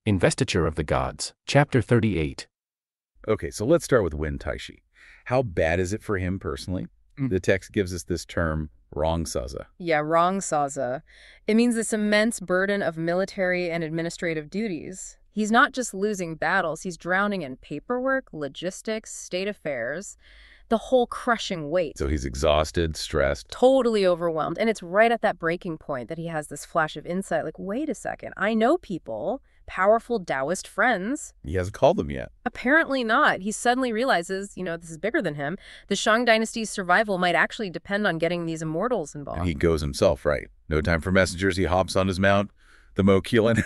Investiture of the Gods, Chapter 38. Okay, so let's start with Wen Taishi. How bad is it for him personally? The text gives us this term, rangsaza. Yeah, rangsaza. It means this immense burden of military and administrative duties. He's not just losing battles, he's drowning in paperwork, logistics, state affairs, the whole crushing weight. So he's exhausted, stressed. Totally overwhelmed. And it's right at that breaking point that he has this flash of insight, like, wait a second, I know people, powerful Taoist friends. He hasn't called them yet. Apparently not. He suddenly realizes, this is bigger than him. The Shang dynasty's survival might actually depend on getting these immortals involved. And he goes himself, right? No time for messengers. He hops on his mount, the Mo Keelan.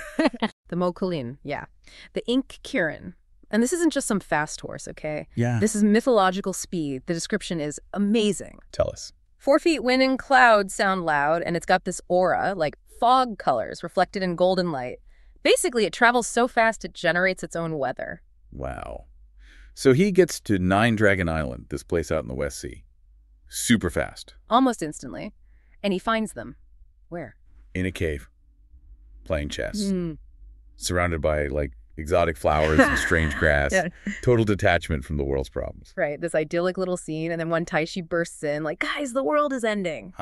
The Mo Keelan, yeah. The Ink Kirin. And this isn't just some fast horse, okay? Yeah. This is mythological speed. The description is amazing. Tell us. 4 feet wind and clouds sound loud, and it's got this aura, like fog colors reflected in golden light. Basically, it travels so fast it generates its own weather. Wow. So he gets to Nine Dragon Island, this place out in the West Sea. Super fast. Almost instantly. And he finds them. Where? In a cave. Playing chess. Surrounded by, exotic flowers and strange grass. Yeah. Total detachment from the world's problems. Right, this idyllic little scene, and then Wen Taishi bursts in, like, guys, the world is ending.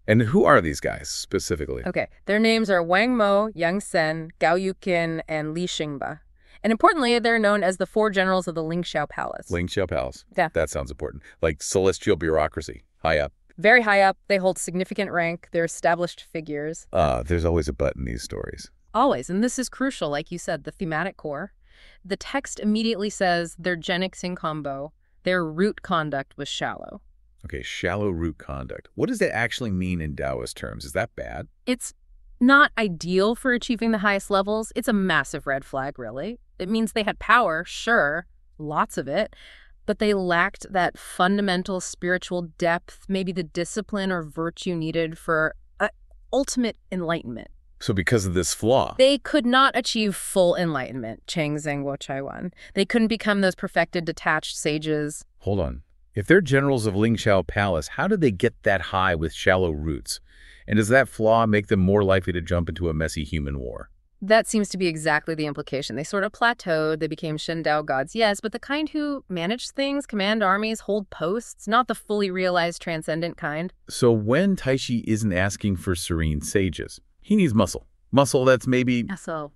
And who are these guys, specifically? Okay, their names are Wang Mo, Yang Sen, Gao Yuqin, and Li Xingba. And importantly, they're known as the 4 generals of the Lingxiao Palace. Lingxiao Palace. Yeah. That sounds important. Like celestial bureaucracy. High up. Very high up, they hold significant rank, they're established figures. There's always a but in these stories. Always, and this is crucial, like you said, the thematic core. The text immediately says their Genix in combo, their root conduct was shallow. Okay, shallow root conduct. What does that actually mean in Taoist terms? Is that bad? It's not ideal for achieving the highest levels. It's a massive red flag, really. It means they had power, sure, lots of it, but they lacked that fundamental spiritual depth, maybe the discipline or virtue needed for ultimate enlightenment. So because of this flaw. They could not achieve full enlightenment, Cheng Zeng Wo Chai Wan. They couldn't become those perfected, detached sages. Hold on. If they're generals of Lingxiao Palace, how did they get that high with shallow roots? And does that flaw make them more likely to jump into a messy human war? That seems to be exactly the implication. They sort of plateaued, they became Shen Dao gods, yes, but the kind who manage things, command armies, hold posts, not the fully realized transcendent kind. So Wen Taishi isn't asking for serene sages. He needs muscle. Muscle that's maybe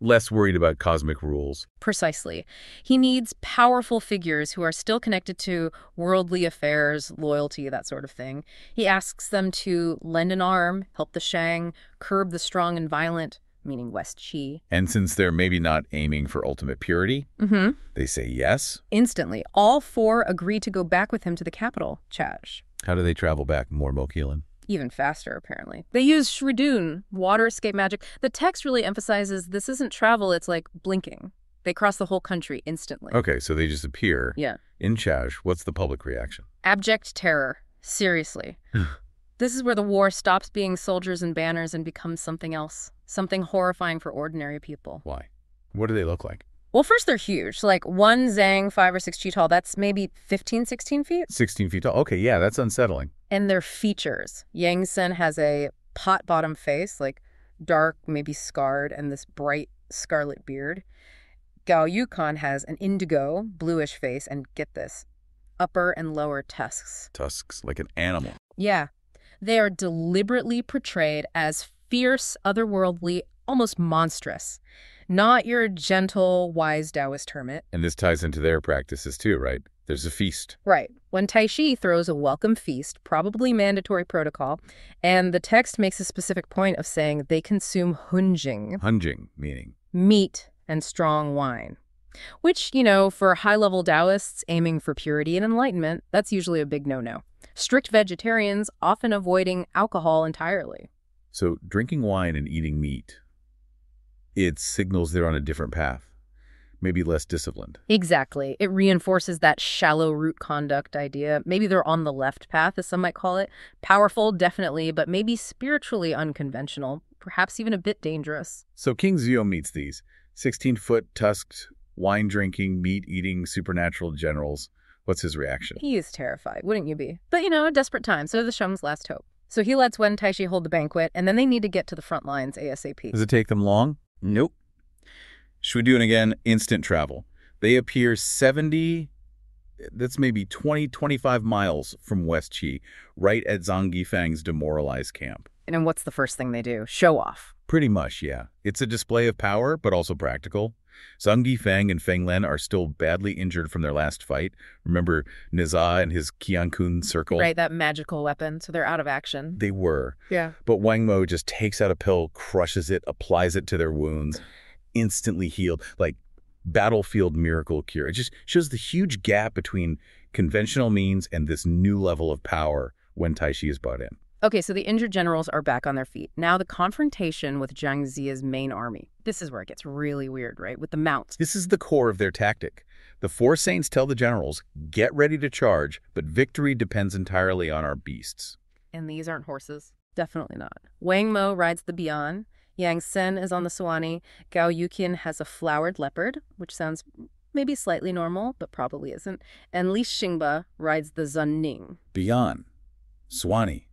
less worried about cosmic rules. Precisely. He needs powerful figures who are still connected to worldly affairs, loyalty, that sort of thing. He asks them to lend an arm, help the Shang, curb the strong and violent, meaning West Qi. And since they're maybe not aiming for ultimate purity, they say yes? Instantly. All 4 agree to go back with him to the capital, Chaj. How do they travel back, more Mo Keelan? Even faster, apparently. They use Shridun, water escape magic. The text really emphasizes this isn't travel, it's like blinking. They cross the whole country instantly. Okay, so they just appear. Yeah. In Chaj, what's the public reaction? Abject terror. Seriously. This is where the war stops being soldiers and banners and becomes something else. Something horrifying for ordinary people. Why? What do they look like? Well, first they're huge. Like one Zhang, 5 or 6 feet tall. That's maybe 15, 16 feet? 16 feet tall. Okay, yeah, that's unsettling. And their features. Yang Sen has a pot-bottom face, like dark, maybe scarred, and this bright scarlet beard. Gao Yuqin has an indigo, bluish face, and get this, upper and lower tusks. Tusks, like an animal. Yeah. They are deliberately portrayed as fierce, otherworldly, almost monstrous. Not your gentle, wise Taoist hermit. And this ties into their practices too, right? There's a feast. Right. Wen Taishi throws a welcome feast, probably mandatory protocol, and the text makes a specific point of saying they consume hunjing. Hunjing, meaning? Meat and strong wine. Which, for high-level Taoists aiming for purity and enlightenment, that's usually a big no-no. Strict vegetarians often avoiding alcohol entirely. So drinking wine and eating meat, it signals they're on a different path. Maybe less disciplined. Exactly. It reinforces that shallow root conduct idea. Maybe they're on the left path, as some might call it. Powerful, definitely, but maybe spiritually unconventional, perhaps even a bit dangerous. So King Zhou meets these 16-foot, tusked, wine-drinking, meat-eating, supernatural generals. What's his reaction? He is terrified, wouldn't you be? But, a desperate time, so the Shang's last hope. So he lets Wen Taishi hold the banquet, and then they need to get to the front lines ASAP. Does it take them long? Nope. Should we do it again? Instant travel. They appear 70, that's maybe 20, 25 miles from West Qi, right at Zhang Yifang's demoralized camp. And what's the first thing they do? Show off. Pretty much, yeah. It's a display of power, but also practical. Zhang Yifang and Feng Lin are still badly injured from their last fight. Remember Niza and his Qiankun circle? Right, that magical weapon, so they're out of action. They were. Yeah. But Wang Mo just takes out a pill, crushes it, applies it to their wounds, instantly healed, like battlefield miracle cure. It just shows the huge gap between conventional means and this new level of power when Taishi is brought in. Okay, so the injured generals are back on their feet. Now the confrontation with Zhang Ziya's main army. This is where it gets really weird, right? With the mounts. This is the core of their tactic. The four saints tell the generals, get ready to charge, but victory depends entirely on our beasts. And these aren't horses. Definitely not. Wang Mo rides the Bian. Yang Sen is on the Suwani. Gao Yuqian has a flowered leopard, which sounds maybe slightly normal, but probably isn't. And Li Xingba rides the Zunning. Bian, Suwani,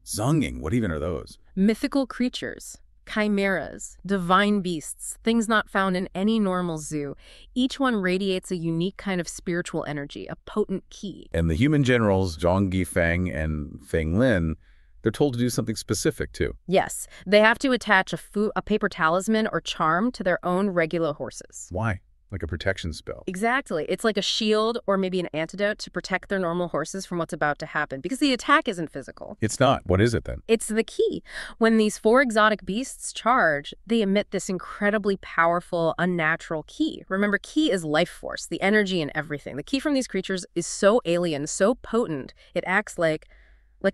Zonging, what even are those? Mythical creatures, chimeras, divine beasts, things not found in any normal zoo. Each one radiates a unique kind of spiritual energy, a potent key. And the human generals, Zhang Yifang and Feng Lin, they're told to do something specific, too. Yes, they have to attach a paper talisman or charm to their own regular horses. Why? Like a protection spell. Exactly. It's like a shield or maybe an antidote to protect their normal horses from what's about to happen, because the attack isn't physical. It's not. What is it, then? It's the key. When these four exotic beasts charge, they emit this incredibly powerful, unnatural key. Remember, key is life force, the energy in everything. The key from these creatures is so alien, so potent, it acts like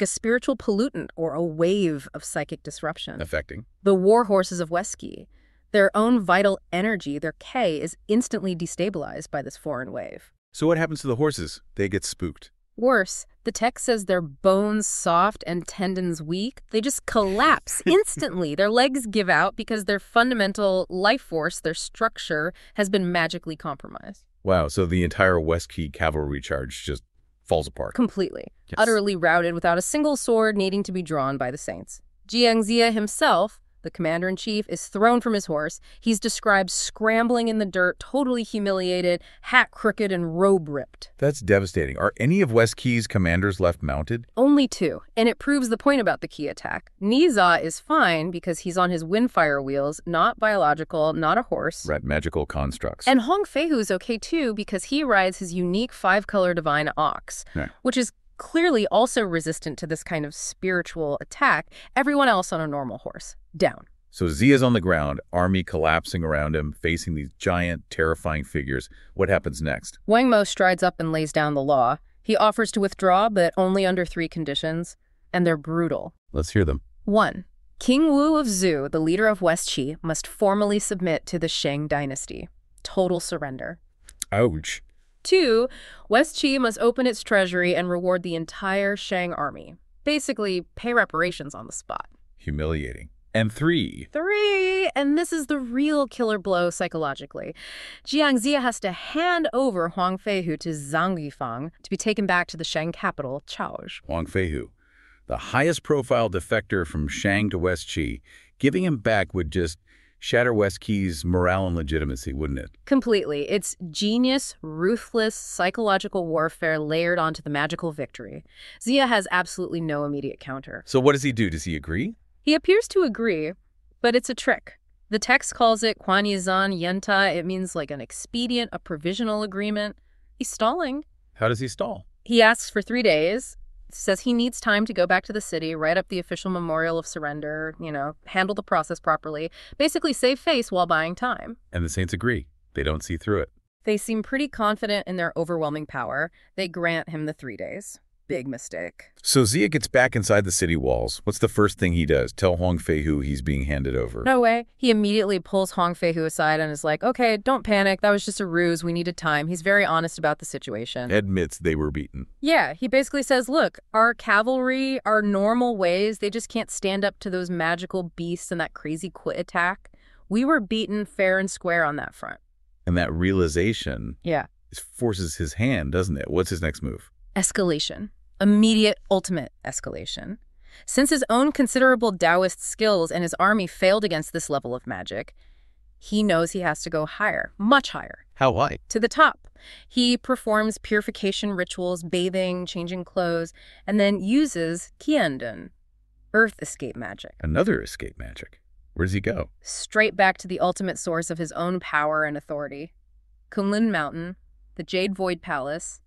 a spiritual pollutant or a wave of psychic disruption. Affecting. The war horses of West Qi. Their own vital energy, their K, is instantly destabilized by this foreign wave. So what happens to the horses? They get spooked. Worse, the text says their bones soft and tendons weak. They just collapse instantly. Their legs give out because their fundamental life force, their structure, has been magically compromised. Wow, so the entire West Qi cavalry charge just falls apart. Completely. Yes. Utterly routed without a single sword needing to be drawn by the saints. Jiang Ziya himself, the commander-in-chief, is thrown from his horse. He's described scrambling in the dirt, totally humiliated, hat crooked and robe ripped. That's devastating. Are any of West Qi's commanders left mounted? Only two, and it proves the point about the Qi attack. Niza is fine because he's on his windfire wheels, not biological, not a horse. Right, magical constructs. And Hong Feihu's okay too because he rides his unique five-color divine ox, Right. which is clearly also resistant to this kind of spiritual attack. Everyone else on a normal horse. Down. So Ziya's on the ground, army collapsing around him, facing these giant, terrifying figures. What happens next? Wang Mo strides up and lays down the law. He offers to withdraw, but only under 3 conditions, and they're brutal. Let's hear them. 1. King Wu of Zhou, the leader of West Qi, must formally submit to the Shang dynasty. Total surrender. Ouch. 2. West Qi must open its treasury and reward the entire Shang army. Basically, pay reparations on the spot. Humiliating. And 3. 3, and this is the real killer blow psychologically. Jiang Ziya has to hand over Huang Feihu to Zhang Yifang to be taken back to the Shang capital, Chaozh. Huang Feihu, the highest profile defector from Shang to West Qi. Giving him back would just shatter West Qi's morale and legitimacy, wouldn't it? Completely. It's genius, ruthless, psychological warfare layered onto the magical victory. Ziya has absolutely no immediate counter. So what does he do? Does he agree? He appears to agree, but it's a trick. The text calls it Kuan-Yizan Yenta. It means like an expedient, a provisional agreement. He's stalling. How does he stall? He asks for 3 days, says he needs time to go back to the city, write up the official memorial of surrender, handle the process properly, basically save face while buying time. And the saints agree. They don't see through it. They seem pretty confident in their overwhelming power. They grant him the 3 days. Big mistake. So Ziya gets back inside the city walls. What's the first thing he does? Tell Huang Feihu he's being handed over. No way. He immediately pulls Huang Feihu aside and is like, okay, don't panic. That was just a ruse. We needed time. He's very honest about the situation. Admits they were beaten. Yeah, he basically says, look, our cavalry, our normal ways, they just can't stand up to those magical beasts and that crazy quit attack. We were beaten fair and square on that front. And that realization forces his hand, doesn't it? What's his next move? Escalation. Immediate, ultimate escalation. Since his own considerable Taoist skills and his army failed against this level of magic, He knows he has to go higher, much higher, How high? to the top. He performs purification rituals, bathing, changing clothes, and then uses Qiandun, earth escape magic. Another escape magic. Where does he go? Straight back to the ultimate source of his own power and authority, Kunlun Mountain, the Jade Void Palace,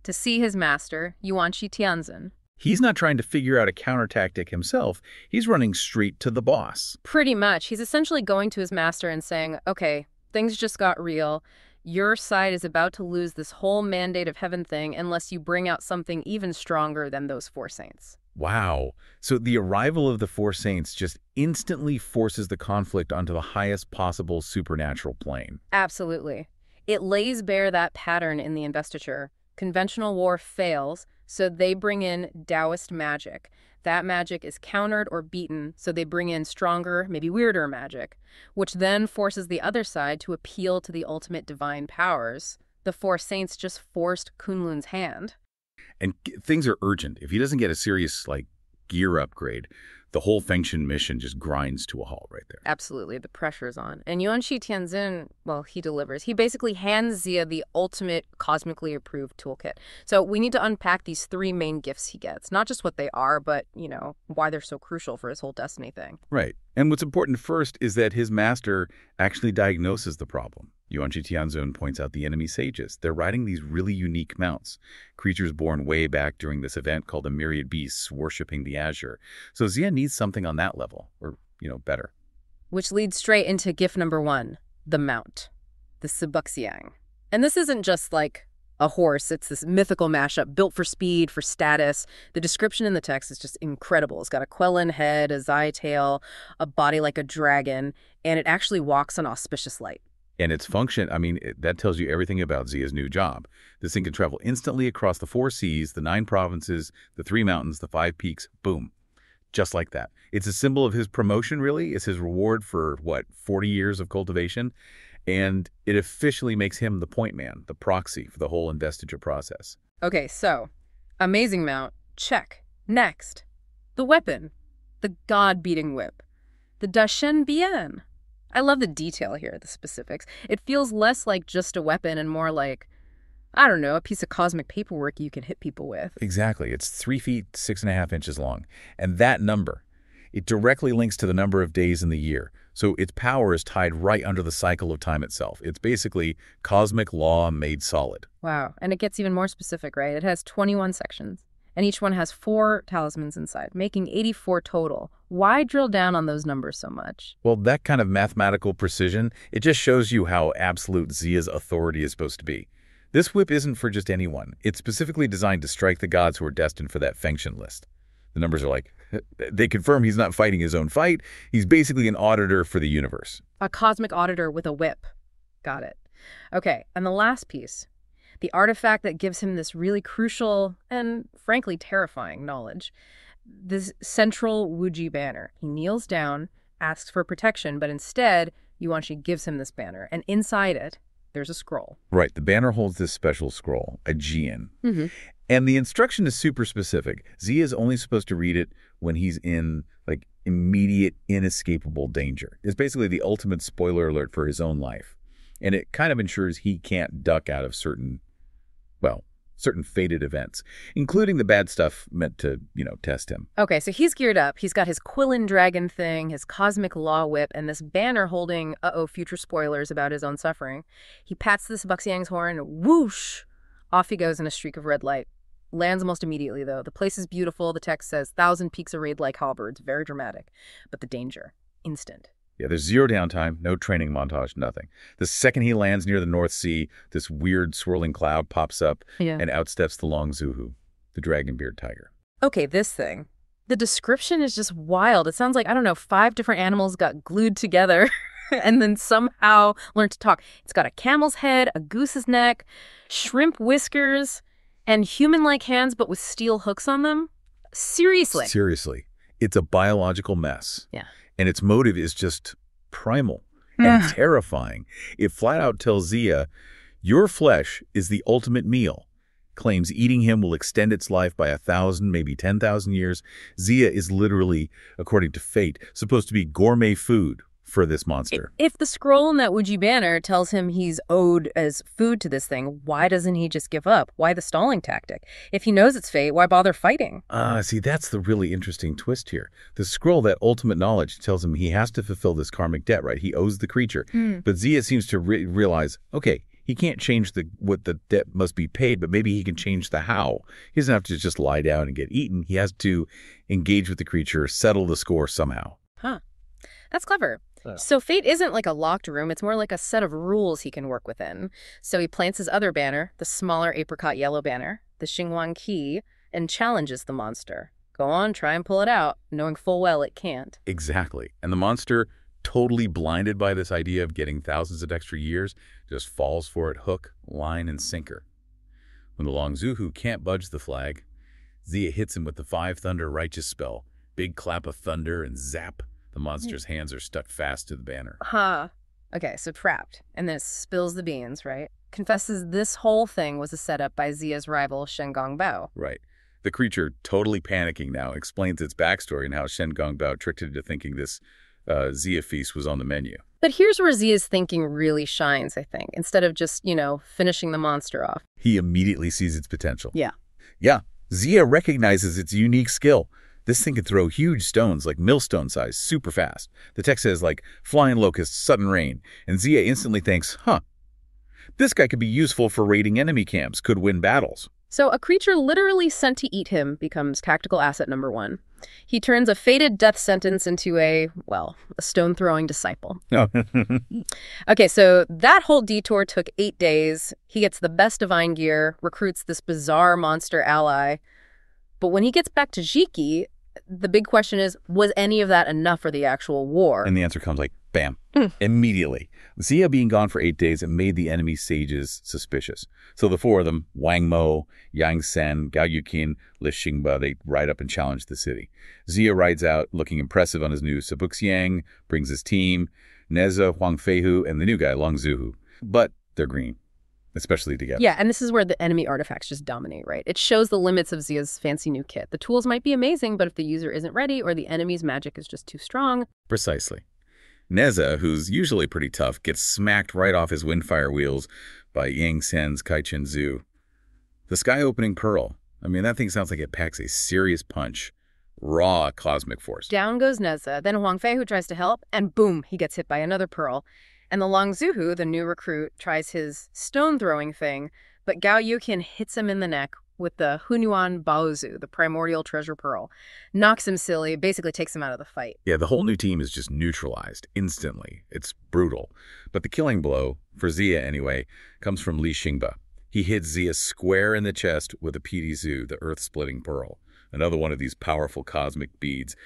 to see his master, Yuanshi Tianzin. He's not trying to figure out a counter-tactic himself. He's running straight to the boss. Pretty much. He's essentially going to his master and saying, okay, things just got real. Your side is about to lose this whole mandate of heaven thing unless you bring out something even stronger than those four saints. Wow. So the arrival of the four saints just instantly forces the conflict onto the highest possible supernatural plane. Absolutely. It lays bare that pattern in the investiture. Conventional war fails, so they bring in Taoist magic. That magic is countered or beaten, so they bring in stronger, maybe weirder magic, which then forces the other side to appeal to the ultimate divine powers. The four saints just forced Kunlun's hand. And things are urgent. If he doesn't get a serious, gear upgrade, the whole Fengshen mission just grinds to a halt right there. Absolutely, the pressure's on. And Yuanshi Tianzin, well, he delivers. He basically hands Xia the ultimate cosmically approved toolkit. So we need to unpack these three main gifts he gets. Not just what they are, but, why they're so crucial for his whole destiny thing. Right. And what's important first is that his master actually diagnoses the problem. Yuanshi Tianzin points out the enemy sages. They're riding these really unique mounts, creatures born way back during this event called the Myriad Beasts worshipping the Azure. So Xia needs something on that level, or, better. Which leads straight into gift number 1, the mount, the Sibuxiang. And this isn't just like a horse. It's this mythical mashup built for speed, for status. The description in the text is just incredible. It's got a Quellan head, a Zai tail, a body like a dragon, and it actually walks on auspicious light. And its function, that tells you everything about Xia's new job. This thing can travel instantly across the 4 seas, the 9 provinces, the 3 mountains, the 5 peaks, boom. Just like that. It's a symbol of his promotion, really. It's his reward for, 40 years of cultivation? And it officially makes him the point man, the proxy for the whole investiture process. Okay, so, amazing mount, check. Next, the weapon, the god-beating whip, the Dashen Bian. I love the detail here, the specifics. It feels less like just a weapon and more like, a piece of cosmic paperwork you can hit people with. Exactly. It's 3 feet, 6.5 inches long. And that number, it directly links to the number of days in the year. So its power is tied right under the cycle of time itself. It's basically cosmic law made solid. Wow. And it gets even more specific, right? It has 21 sections. And each one has 4 talismans inside, making 84 total. Why drill down on those numbers so much? Well, that kind of mathematical precision, it just shows you how absolute Xia's authority is supposed to be. This whip isn't for just anyone. It's specifically designed to strike the gods who are destined for that Fengshen list. The numbers are they confirm he's not fighting his own fight. He's basically an auditor for the universe. A cosmic auditor with a whip. Got it. Okay, and the last piece. The artifact that gives him this really crucial and, frankly, terrifying knowledge. This central Wuji banner. He kneels down, asks for protection, but instead, Yuanshi gives him this banner. And inside it, there's a scroll. Right. The banner holds this special scroll, a Jian. Mm-hmm. And the instruction is super specific. Xia is only supposed to read it when he's in, immediate, inescapable danger. It's basically the ultimate spoiler alert for his own life. And it kind of ensures he can't duck out of certain fated events, including the bad stuff meant to, test him. Okay, so he's geared up. He's got his Quellan dragon thing, his cosmic law whip, and this banner holding, future spoilers about his own suffering. He pats the Sibuxiang's horn, whoosh! Off he goes in a streak of red light. Lands almost immediately, though. The place is beautiful. The text says, 1,000 peaks arrayed like halberds. Very dramatic. But the danger, instant. Yeah, there's 0 downtime, no training montage, nothing. The second he lands near the North Sea, this weird swirling cloud pops up and outsteps the long Zuhu, the dragon-beard tiger. Okay, this thing. The description is just wild. It sounds like, 5 different animals got glued together and then somehow learned to talk. It's got a camel's head, a goose's neck, shrimp whiskers, and human-like hands but with steel hooks on them. Seriously. It's a biological mess. Yeah. And its motive is just primal and terrifying. It flat out tells Xia, your flesh is the ultimate meal. Claims eating him will extend its life by 1,000, maybe 10,000 years. Xia is literally, according to fate, supposed to be gourmet food for this monster. If the scroll in that Wuji banner tells him he's owed as food to this thing, why doesn't he just give up? Why the stalling tactic? If he knows it's fate, why bother fighting? See, that's the really interesting twist here. The scroll, that ultimate knowledge, tells him he has to fulfill this karmic debt, right? He owes the creature. But Xia seems to realize, okay, he can't change what the debt must be paid, but maybe he can change the how. He doesn't have to just lie down and get eaten. He has to engage with the creature, settle the score somehow. Huh. That's clever. So fate isn't like a locked room. It's more like a set of rules he can work within. So he plants his other banner, the smaller apricot yellow banner, the Xinghuang Qi, and challenges the monster. Go on, try and pull it out, knowing full well it can't. Exactly. And the monster, totally blinded by this idea of getting thousands of extra years, just falls for it hook, line, and sinker. When the Longzhuhu can't budge the flag, Xia hits him with the Five Thunder Righteous Spell. Big clap of thunder and zap. The monster's hands are stuck fast to the banner. Okay, so trapped. And then it spills the beans, right? Confesses this whole thing was a setup by Xia's rival, Shen Gongbao. Right. The creature, totally panicking now, explains its backstory and how Shen Gongbao tricked it into thinking this Xia feast was on the menu. But here's where Xia's thinking really shines, I think. Instead of just, finishing the monster off. He immediately sees its potential. Yeah. Yeah. Xia recognizes its unique skill. This thing can throw huge stones, like millstone size, super fast. The text says, like, flying locusts, sudden rain. And Xia instantly thinks, this guy could be useful for raiding enemy camps, could win battles. So a creature literally sent to eat him becomes tactical asset number 1. He turns a fated death sentence into a stone-throwing disciple. Okay, so that whole detour took 8 days. He gets the best divine gear, recruits this bizarre monster ally. But when he gets back to Jiki, the big question is, was any of that enough for the actual war? And the answer comes like, bam, immediately. Xia being gone for 8 days, it made the enemy sages suspicious. So the 4 of them, Wang Mo, Yang Sen, Gao Yuqin, Li Xingba, they ride up and challenge the city. Xia rides out looking impressive on his new Sabuxiang, brings his team, Neza, Huang Feihu, and the new guy, Longzhuhu. But they're green. Especially together. Yeah, and this is where the enemy artifacts just dominate, right? It shows the limits of Xia's fancy new kit. The tools might be amazing, but if the user isn't ready or the enemy's magic is just too strong... Precisely. Neza, who's usually pretty tough, gets smacked right off his windfire wheels by Yang Sen's Kaichen Zhu. The sky-opening pearl. I mean, that thing sounds like it packs a serious punch. Raw cosmic force. Down goes Neza, then Huang Fei, who tries to help, and boom, he gets hit by another pearl. And the Longzhuhu, the new recruit, tries his stone-throwing thing, but Gao Yuqin hits him in the neck with the Hunyuan Baozu, the primordial treasure pearl. Knocks him silly, basically takes him out of the fight. Yeah, the whole new team is just neutralized instantly. It's brutal. But the killing blow, for Xia anyway, comes from Li Xingba. He hits Xia square in the chest with a Pidi Zhu, the earth-splitting pearl. Another one of these powerful cosmic beads.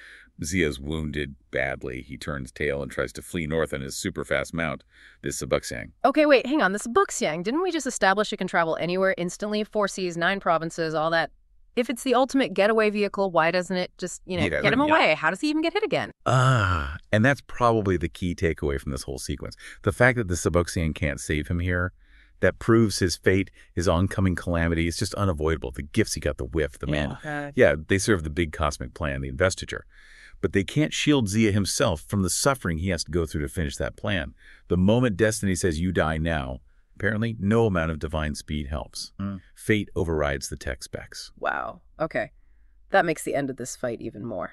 Xia's wounded badly. He turns tail and tries to flee north on his super-fast mount, this Sabuxiang. Okay, wait, hang on. This Sabuxiang, didn't we just establish it can travel anywhere instantly? 4 seas, 9 provinces, all that. If it's the ultimate getaway vehicle, why doesn't it just, get him away? How does he even get hit again? And that's probably the key takeaway from this whole sequence. The fact that the Sabuxiang can't save him here, that proves his fate, his oncoming calamity. It's just unavoidable. The gifts he got, the whiff, the man. Yeah, they serve the big cosmic plan, the investiture. But they can't shield Xia himself from the suffering he has to go through to finish that plan. The moment destiny says you die now, apparently no amount of divine speed helps. Fate overrides the tech specs. Wow. Okay. That makes the end of this fight even more.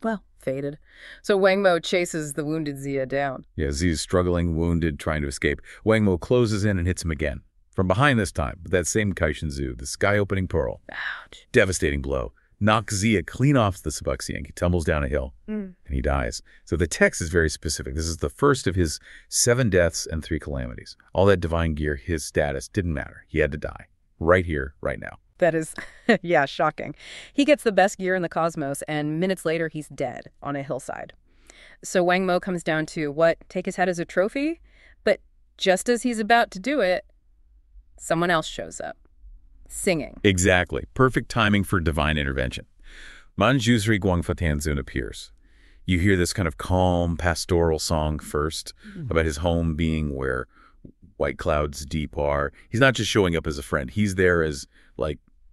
Well, fated. So Wang Mo chases the wounded Xia down. Yeah, Xia's struggling, wounded, trying to escape. Wang Mo closes in and hits him again. From behind this time, with that same Kaichen Zhu, the sky-opening pearl. Ouch. Devastating blow. Knocks Xia clean off the Sabuxiang. He tumbles down a hill, and he dies. So the text is very specific. This is the first of his 7 deaths and 3 calamities. All that divine gear, his status, didn't matter. He had to die. Right here, right now. That is, yeah, shocking. He gets the best gear in the cosmos, and minutes later, he's dead on a hillside. So Wang Mo comes down to, take his head as a trophy? But just as he's about to do it, someone else shows up. Singing. Exactly. Perfect timing for divine intervention. Manjusri Guangfa appears. You hear this kind of calm, pastoral song first about his home being where white clouds deep are. He's not just showing up as a friend. He's there as,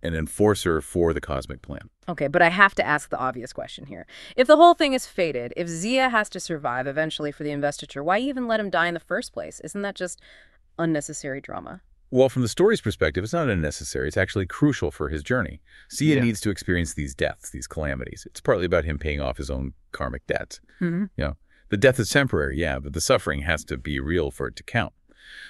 an enforcer for the cosmic plan. Okay, but I have to ask the obvious question here. If the whole thing is fated, if Zia has to survive eventually for the investiture, why even let him die in the first place? Isn't that just unnecessary drama? Well, from the story's perspective, it's not unnecessary. It's actually crucial for his journey. Zia needs to experience these deaths, these calamities. It's partly about him paying off his own karmic debts. The death is temporary, yeah, but the suffering has to be real for it to count.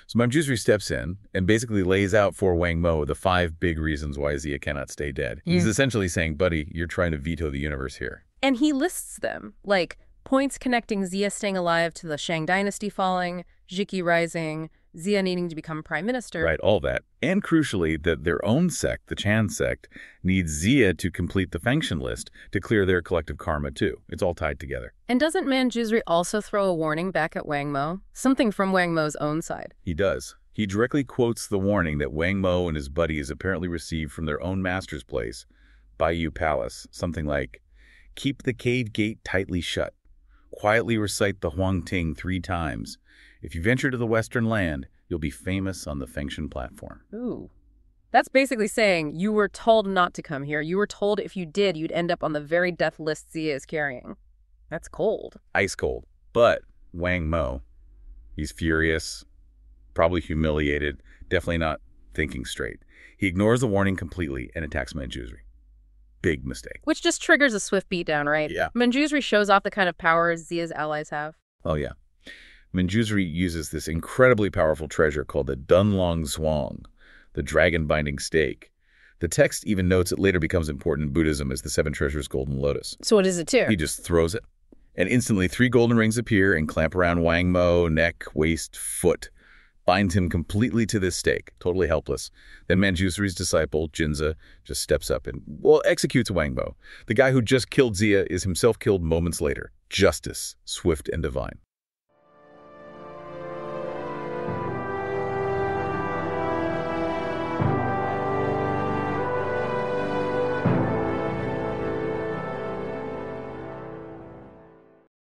So Manjusri steps in and basically lays out for Wang Mo the 5 big reasons why Zia cannot stay dead. He's essentially saying, buddy, you're trying to veto the universe here. And he lists them, like points connecting Zia staying alive to the Shang dynasty falling, Jiki rising, Zia needing to become prime minister. Right, all that. And crucially, that their own sect, the Chan sect, needs Zia to complete the Fengshen list to clear their collective karma too. It's all tied together. And doesn't Manjusri also throw a warning back at Wang Mo? Something from Wang Mo's own side. He does. He directly quotes the warning that Wang Mo and his buddies apparently received from their own master's place, Baiyu Palace. Something like, keep the cave gate tightly shut. Quietly recite the Huang Ting 3 times. If you venture to the Western land, you'll be famous on the Fengshen platform. Ooh. That's basically saying you were told not to come here. You were told if you did, you'd end up on the very death list Zia is carrying. That's cold. Ice cold. But Wang Mo, he's furious, probably humiliated, definitely not thinking straight. He ignores the warning completely and attacks Manjusri. Big mistake. Which just triggers a swift beatdown, right? Yeah. Manjusri shows off the kind of power Zia's allies have. Oh, yeah. Manjusri uses this incredibly powerful treasure called the Dunlong Zwang, the dragon-binding stake. The text even notes it later becomes important in Buddhism as the 7 treasures golden lotus. So what is it too? He just throws it, and instantly 3 golden rings appear and clamp around Wang Mo, neck, waist, foot, binds him completely to this stake, totally helpless. Then Manjusri's disciple, Jinza, just steps up and, executes Wang Mo. The guy who just killed Zia is himself killed moments later. Justice, swift and divine.